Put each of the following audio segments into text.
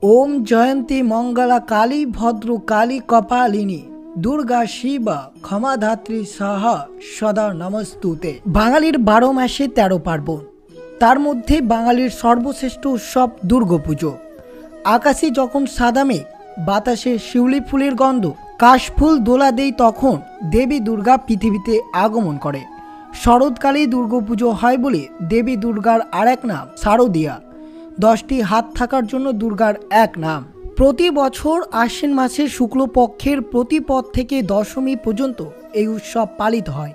ओम जयंती मंगला काली भद्र काली कपालिनी दुर्गा शिवा क्षमाधात्री साहा सदा नमस्तुते। बांगालिर 12 मासे 13 पार्बण, तार मध्य बांगालिर सर्वश्रेष्ठ उत्सव दुर्गापुजो। आकाशे जखन सादा मेघ, बातासे शिउली फुलेर गंध, काशफुल दोला देय तखन देवी दुर्गा पृथिवीते आगमन करे। शरৎकाले दुर्गापुजो हय बोले देवी दुर्गार आरेक नाम शारदिया। 10टी हाथ थाकार जोन्नो दुर्गार एक नाम। प्रति बछर आश्विन मासेर शुक्ल पक्षेर प्रतिपद थेके दशमी पर्यन्त এই उत्सव पालित हय।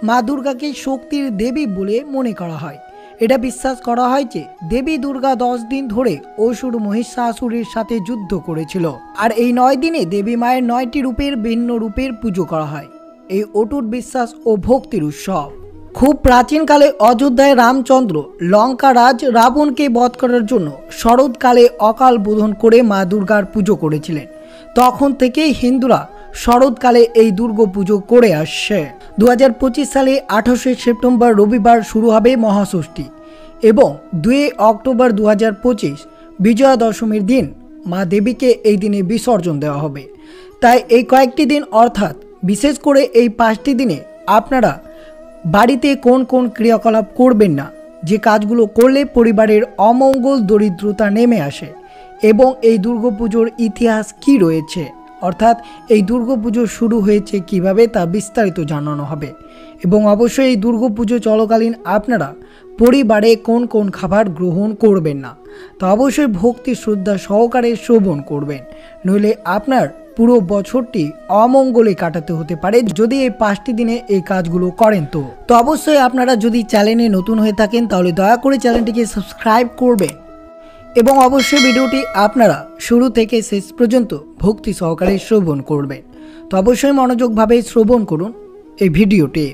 मा दुर्गाके शक्तिर देवी बोले मने करा हय। এটা বিশ্বাস করা হয় যে দেবী দুর্গা 10 দিন ধরে অসুর মহিষাসুরের সাথে যুদ্ধ করেছিল, আর এই 9 দিনে দেবী মায়ের 9টি রূপের ভিন্ন রূপের পুজো করা হয়। এই অটুট বিশ্বাস ও ভক্তির উৎসব। খুব প্রাচীনকালে অযোধ্যায় রামচন্দ্র লঙ্কা রাজ রাবণকে বধ করার জন্য শরৎকালে অকাল বোধন করে মা দুর্গার পুজো করেছিলেন। তখন থেকেই হিন্দুরা শরৎকালে এই দুর্গা পুজো করে আসছে। 2025 সালে 28 সেপ্টেম্বর রবিবার শুরু হবে মহাষষ্ঠী এবং 2 অক্টোবর 2025 বিজয়া দশমীর দিন মা দেবীকে এই দিনে বিসর্জন দেওয়া হবে। তাই এই কয়েকটি দিন অর্থাৎ বিশেষ করে এই 5টি দিনে আপনারা বাড়িতে কোন কোন ক্রিয়াকলাপ করবেন না, যে কাজগুলো করলে পরিবারের অমঙ্গল দরিদ্রতা নেমে আসে, এবং এই দুর্গাপুজোর ইতিহাস কি রয়েছে, অর্থাৎ এই দুর্গাপুজো শুরু হয়েছে কিভাবে তা বিস্তারিত জানানো হবে। এবং অবশ্যই এই দুর্গাপুজো চলাকালীন আপনারা পরিবারে কোন কোন খাবার গ্রহণ করবেন না তা অবশ্যই ভক্তি শ্রদ্ধা সহকারে শ্রবণ করবেন, নইলে আপনার পুরো বছরটি অমঙ্গলে কাটাতে হতে পারে যদি এই 5টি দিনে এই কাজগুলো করেন। তো অবশ্যই আপনারা যদি চ্যানেলে নতুন হয়ে থাকেন তাহলে দয়া করে চ্যানেলটিকে সাবস্ক্রাইব করবেন এবং অবশ্যই ভিডিওটি আপনারা শুরু থেকে শেষ পর্যন্ত ভক্তি সহকারে শ্রবণ করবেন। তো অবশ্যই মনোযোগভাবে শ্রবণ করুন এই ভিডিওটি।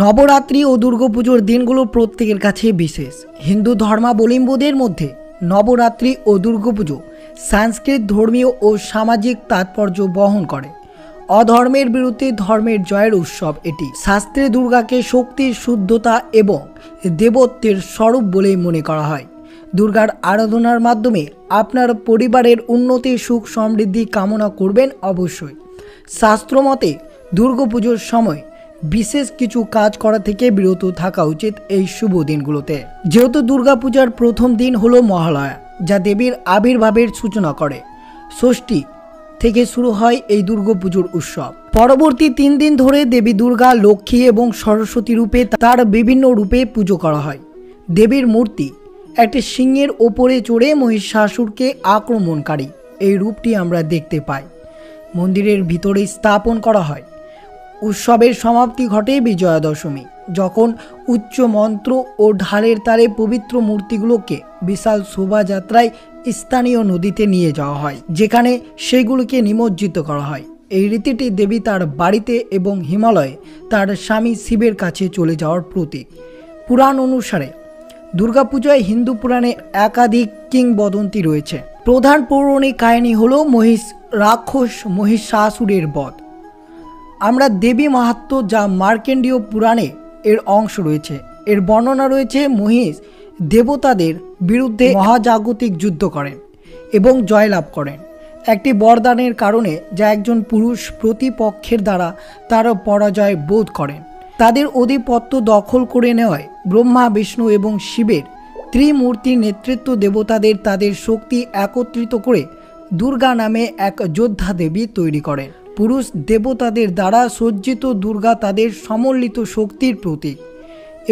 নবরাত্রি ও দুর্গাপুজোর দিনগুলো প্রত্যেকের কাছে বিশেষ। হিন্দু ধর্মাবলম্বীদের মধ্যে নবরাত্রি ও দুর্গাপুজো সংস্কৃত ধর্মীয় ও সামাজিক তাৎপর্য বহন করে। অধর্মের বিরুদ্ধে ধর্মের জয়ের উৎসব এটি। শাস্ত্রে দুর্গাকে শক্তির শুদ্ধতা এবং দেবত্বের স্বরূপ বলে মনে করা হয়। দুর্গার আরাধনার মাধ্যমে আপনার পরিবারের উন্নতি সুখ সমৃদ্ধি কামনা করবেন। অবশ্যই শাস্ত্রমতে দুর্গাপুজোর সময় বিশেষ কিছু কাজ করা থেকে বিরত থাকা উচিত এই শুভ দিনগুলোতে। যেহেতু দুর্গাপূজার প্রথম দিন হলো মহালয়া, যা দেবীর আবির্ভাবের সূচনা করে। ষষ্ঠী থেকে শুরু হয় এই দুর্গাপুজোর উৎসব। পরবর্তী 3 দিন ধরে দেবী দুর্গা, লক্ষ্মী এবং সরস্বতী রূপে তার বিভিন্ন রূপে পুজো করা হয়। দেবীর মূর্তি একটি সিংহের ওপরে চড়ে মহিষাসুরকে আক্রমণকারী এই রূপটি আমরা দেখতে পাই। মন্দিরের ভিতরে স্থাপন করা হয়। উৎসবের সমাপ্তি ঘটে বিজয়া দশমী, যখন উচ্চ মন্ত্র ও ঢালের তালে পবিত্র মূর্তিগুলোকে বিশাল শোভাযাত্রায় স্থানীয় নদীতে নিয়ে যাওয়া হয়, যেখানে সেগুলোকে নিমজ্জিত করা হয়। এই রীতিটি দেবী তার বাড়িতে এবং হিমালয়ে তার স্বামী শিবের কাছে চলে যাওয়ার প্রতীক। পুরাণ অনুসারে দুর্গাপূজায় হিন্দু পুরাণে একাধিক কিংবদন্তি রয়েছে। প্রধান পৌরাণিক কাহিনী হলো রাক্ষস মহিষাসুরের বধ। আমরা দেবী মাহাত্ম্য, যা মার্কেন্ডীয় পুরাণে এর অংশ রয়েছে। এর বর্ণনা রয়েছে মহিষ দেবতাদের বিরুদ্ধে মহাজাগতিক যুদ্ধ করেন এবং জয়লাভ করেন একটি বরদানের কারণে, যা একজন পুরুষ প্রতিপক্ষের দ্বারা তার পরাজয় বোধ করেন। তাদের আধিপত্য দখল করে নেওয়ায় ব্রহ্মা, বিষ্ণু এবং শিবের ত্রিমূর্তির নেতৃত্ব দেবতাদের তাদের শক্তি একত্রিত করে দুর্গা নামে এক যোদ্ধা দেবী তৈরি করেন। পুরুষ দেবতাদের দ্বারা সজ্জিত দুর্গা তাদের সমন্বিত শক্তির প্রতীক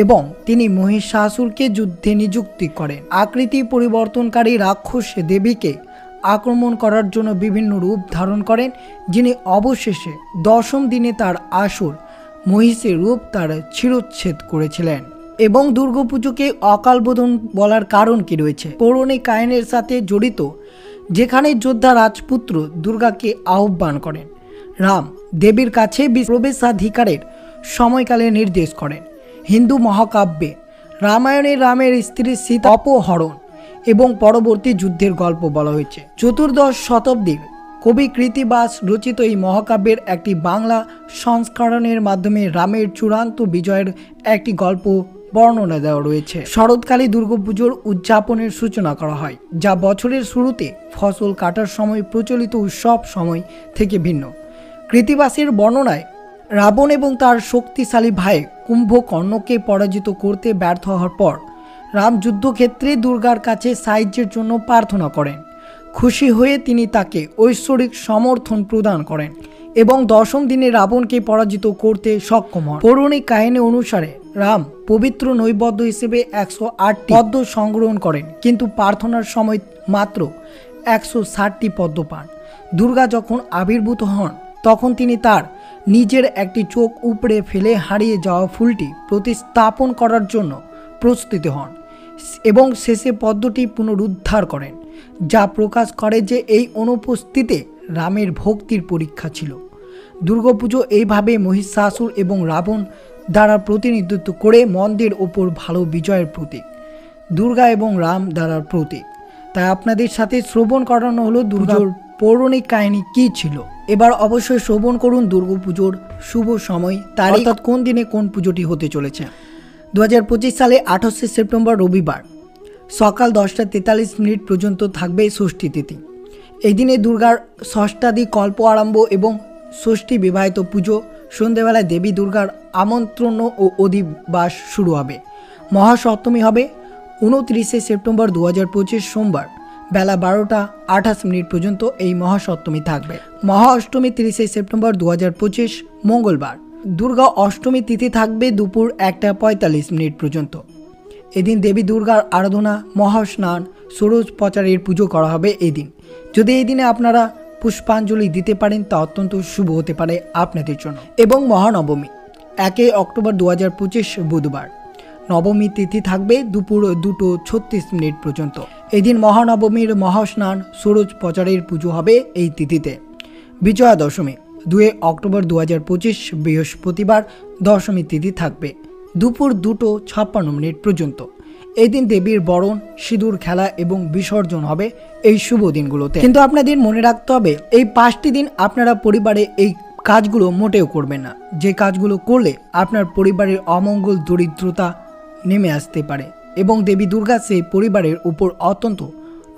এবং তিনি মহিষাসুরকে যুদ্ধে নিযুক্তি করেন। আকৃতি পরিবর্তনকারী রাক্ষস দেবীকে আক্রমণ করার জন্য বিভিন্ন রূপ ধারণ করেন, যিনি অবশেষে 10ম দিনে তার আসুর মহিষের রূপ তার শিরচ্ছেদ করেছিলেন। এবং দুর্গাপুজোকে অকালবোধন বলার কারণ কি রয়েছে? পৌরাণিক কাহিনীর সাথে জড়িত, যেখানে যোদ্ধা রাজপুত্র দুর্গাকে আহ্বান করেন। রাম দেবীর কাছে প্রবেশাধিকারের সময়কালে নির্দেশ করেন। হিন্দু মহাকাব্যে রামায়ণে রামের স্ত্রী সীতা অপহরণ এবং পরবর্তী যুদ্ধের গল্প বলা হয়েছে। 14শ শতাব্দীর কবি কৃত্তিবাস রচিত এই মহাকাব্যের একটি বাংলা সংস্করণের মাধ্যমে রামের চূড়ান্ত বিজয়ের একটি গল্প বর্ণনা দেওয়া রয়েছে। শরৎকালে দুর্গাপুজোর উদযাপনের সূচনা করা হয়, যা বছরের শুরুতে ফসল কাটার সময় প্রচলিত উৎসব সময় থেকে ভিন্ন। কৃত্তিবাসের বর্ণনায় রাবণ এবং তার শক্তিশালী ভাই কুম্ভকর্ণকে পরাজিত করতে ব্যর্থ হওয়ার পর রাম যুদ্ধক্ষেত্রে দুর্গার কাছে সাহায্যের জন্য প্রার্থনা করেন। খুশি হয়ে তিনি তাকে ঐশ্বরিক সমর্থন প্রদান করেন এবং 10ম দিনে রাবণকে পরাজিত করতে সক্ষম হন। পৌরাণিক কাহিনী অনুসারে রাম পবিত্র নৈবেদ্য হিসেবে 108টি পদ্ম সংগ্রহণ করেন, কিন্তু প্রার্থনার সময় মাত্র 160টি পদ্ম পান। দুর্গা যখন আবির্ভূত হন তখন তিনি তার নিজের একটি চোখ উপড়ে ফেলে হারিয়ে যাওয়া ফুলটি প্রতিস্থাপন করার জন্য প্রস্তুত হন এবং শেষে পদ্মটি পুনরুদ্ধার করেন, যা প্রকাশ করে যে এই অনুপস্থিতিতে রামের ভক্তির পরীক্ষা ছিল। দুর্গাপুজো এইভাবে মহিষাসুর এবং রাবণ দ্বারা প্রতিনিধিত্ব করে মন্দের ওপর ভালো বিজয়ের প্রতীক, দুর্গা এবং রাম দ্বারার প্রতীক। তাই আপনাদের সাথে শ্রবণ করানো হলো দুর্গার পৌরাণিক কাহিনী কী ছিল। এবার অবশ্যই শ্রবণ করুন দুর্গাপুজোর শুভ সময়, তারিখ, অর্থাৎ কোন দিনে কোন পুজোটি হতে চলেছে। 2025 সালে 28শে সেপ্টেম্বর রবিবার সকাল 10:43 পর্যন্ত থাকবে ষষ্ঠী তিথি। এই দিনে দুর্গার ষষ্ঠাদি কল্প আরম্ভ এবং ষষ্ঠী বিবাহিত পুজো। সন্ধ্যেবেলায় দেবী দুর্গার আমন্ত্রণ ও অধিবাস শুরু হবে। মহাসপ্তমী হবে 29শে সেপ্টেম্বর 2025 সোমবার বেলা 12:28 পর্যন্ত এই মহাসপ্তমী থাকবে। মহা অষ্টমী 30শে সেপ্টেম্বর 2025 মঙ্গলবার। দুর্গা অষ্টমী তিথি থাকবে দুপুর 1:45 পর্যন্ত। এদিন দেবী দুর্গার আরাধনা, মহাস্নান, ষোড়শ প্রচারের পুজো করা হবে এই দিন। যদি এই দিনে আপনারা পুষ্পাঞ্জলি দিতে পারেন তা অত্যন্ত শুভ হতে পারে আপনাদের জন্য। এবং মহানবমী 1 অক্টোবর 2025 বুধবার। নবমী তিথি থাকবে দুপুর 2:36 পর্যন্ত। এদিন মহানবমীর মহাস্নান, ষোড়শ প্রচারের পুজো হবে এই তিথিতে। বিজয়া দশমী 2 অক্টোবর 2025 বৃহস্পতিবার দশমী তিথি থাকবে দুপুর 2:56 পর্যন্ত। এই দিন দেবীর বরণ, সিঁদুর খেলা এবং বিসর্জন হবে এই শুভ দিনগুলোতে। কিন্তু আপনাদের মনে রাখতে হবে এই 5টি দিন আপনারা পরিবারে এই কাজগুলো মোটেও করবেন না, যে কাজগুলো করলে আপনার পরিবারের অমঙ্গল, দরিদ্রতা নেমে আসতে পারে এবং দেবী দুর্গা সেই পরিবারের উপর অত্যন্ত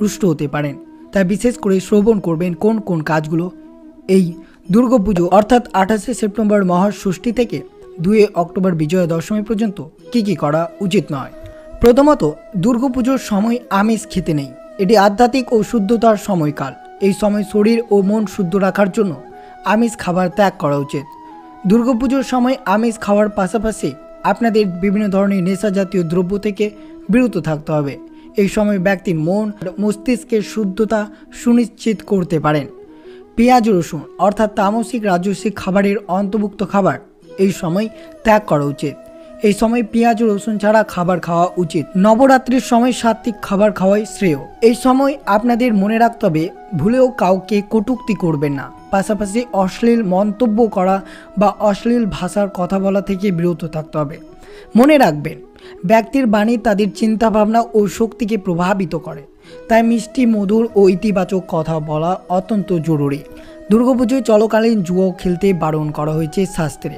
রুষ্ট হতে পারেন। তাই বিশেষ করে শ্রবণ করবেন কোন কোন কাজগুলো এই দুর্গাপুজো অর্থাৎ 28শে সেপ্টেম্বর মহাষষ্ঠী থেকে 2 অক্টোবর বিজয়া দশমী পর্যন্ত কি করা উচিত নয়। প্রথমত, দুর্গাপুজোর সময় আমিষ খেতে নেই। এটি আধ্যাত্মিক ও শুদ্ধতার সময়কাল। এই সময় শরীর ও মন শুদ্ধ রাখার জন্য আমিষ খাবার ত্যাগ করা উচিত। দুর্গাপুজোর সময় আমিষ খাওয়ার পাশাপাশি আপনাদের বিভিন্ন ধরনের নেশা জাতীয় দ্রব্য থেকে বিরত থাকতে হবে। এই সময় ব্যক্তির মন, মস্তিষ্কের শুদ্ধতা সুনিশ্চিত করতে পারেন। পেঁয়াজ রসুন অর্থাৎ তামসিক রাজসিক খাবারের অন্তর্ভুক্ত খাবার এই সময় ত্যাগ করা উচিত। এই সময় পেঁয়াজ রসুন ছাড়া খাবার খাওয়া উচিত। নবরাত্রির সময় সাত্বিক খাবার খাওয়াই শ্রেয়। এই সময় আপনাদের মনে রাখতে হবে ভুলেও কাউকে কটূক্তি করবেন না, পাশাপাশি অশ্লীল মন্তব্য করা বা অশ্লীল ভাষার কথা বলা থেকে বিরত থাকতে হবে। মনে রাখবেন ব্যক্তির বাণী তাদের চিন্তাভাবনা ও শক্তিকে প্রভাবিত করে, তাই মিষ্টি, মধুর ও ইতিবাচক কথা বলা অত্যন্ত জরুরি। দুর্গাপুজোয় চলাকালীন জুয়া খেলতে বারণ করা হয়েছে শাস্ত্রে।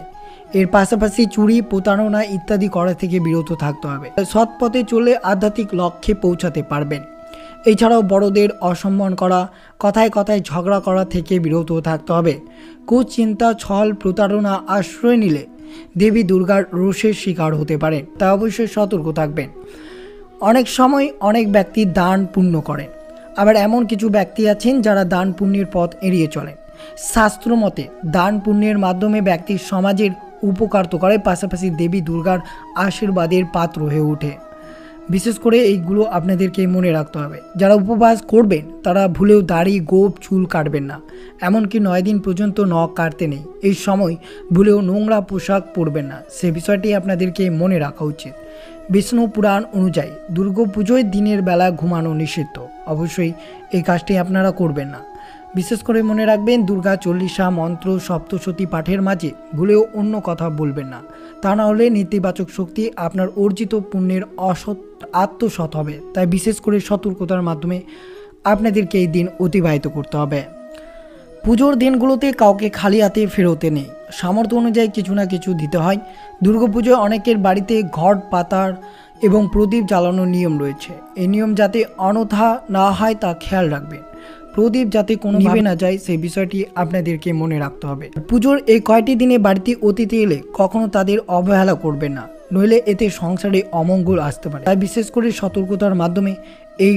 এর পাশাপাশি চুরি, প্রতারণা ইত্যাদি করা থেকে বিরত থাকতে হবে। সৎ পথে চললে আধ্যাত্মিক লক্ষ্যে পৌঁছাতে পারবেন। এছাড়াও বড়দের অসম্মান করা, কথায় কথায় ঝগড়া করা থেকে বিরত থাকতে হবে। কুচিন্তা, ছল, প্রতারণা আশ্রয় নিলে দেবী দুর্গার রোষের শিকার হতে পারেন, তা অবশ্যই সতর্ক থাকবেন। অনেক সময় অনেক ব্যক্তি দান পুণ্য করেন, আবার এমন কিছু ব্যক্তি আছেন যারা দান পুণ্যের পথ এড়িয়ে চলেন। শাস্ত্র মতে দান পুণ্যের মাধ্যমে ব্যক্তি সমাজের উপকার তো করে, পাশাপাশি দেবী দুর্গার আশীর্বাদের পাত্র হয়ে ওঠে। বিশেষ করে এইগুলো আপনাদেরকে মনে রাখতে হবে। যারা উপবাস করবেন তারা ভুলেও দাড়ি, গোঁফ, চুল কাটবেন না, এমনকি 9 দিন পর্যন্ত নখ কাটতে নেই। এই সময় ভুলেও নোংরা পোশাক পরবেন না, সে বিষয়টি আপনাদেরকে মনে রাখা উচিত। বিষ্ণু পুরাণ অনুযায়ী দুর্গাপুজোয় দিনের বেলা ঘুমানো নিষিদ্ধ, অবশ্যই এই কাজটি আপনারা করবেন না। বিশেষ করে মনে রাখবেন দুর্গা চল্লিশা মন্ত্র, সপ্তশতী পাঠের মাঝে ভুলেও অন্য কথা বলবেন না, তা না হলে নেতিবাচক শক্তি আপনার অর্জিত পুণ্যের আত্মসৎ হবে। তাই বিশেষ করে সতর্কতার মাধ্যমে আপনাদেরকে এই দিন অতিবাহিত করতে হবে। পুজোর দিনগুলোতে কাউকে খালি হাতে ফেরোতে নেই, সামর্থ্য অনুযায়ী কিছু না কিছু দিতে হয়। দুর্গাপুজোয় অনেকের বাড়িতে ঘট পাতার এবং প্রদীপ জ্বালানোর নিয়ম রয়েছে। এই নিয়ম যাতে অনথা না হয় তা খেয়াল রাখবেন। প্রদীপ যাতে কোনো নিভে না যায় সেই বিষয়টি আপনাদেরকে মনে রাখতে হবে। পুজোর এই কয়টি দিনে বাড়িতে অতিথি এলে কখনো তাদের অবহেলা করবেন না, নইলে এতে সংসারে অমঙ্গল আসতে পারে। তাই বিশেষ করে সতর্কতার মাধ্যমে এই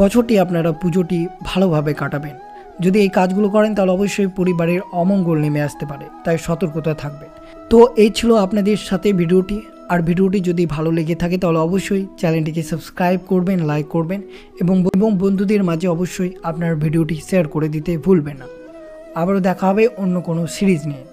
বছরটি আপনারা পুজোটি ভালোভাবে কাটাবেন। যদি এই কাজগুলো করেন তাহলে অবশ্যই পরিবারের অমঙ্গল নেমে আসতে পারে, তাই সতর্কতা থাকবেন। তো এই ছিল আপনাদের সাথে ভিডিওটি। আর ভিডিওটি যদি ভালো লেগে থাকে তাহলে অবশ্যই চ্যানেলটিকে সাবস্ক্রাইব করবেন, লাইক করবেন এবং বন্ধুদের মাঝে অবশ্যই আপনার ভিডিওটি শেয়ার করে দিতে ভুলবেন না। আবারও দেখা হবে অন্য কোনো সিরিজ নিয়ে।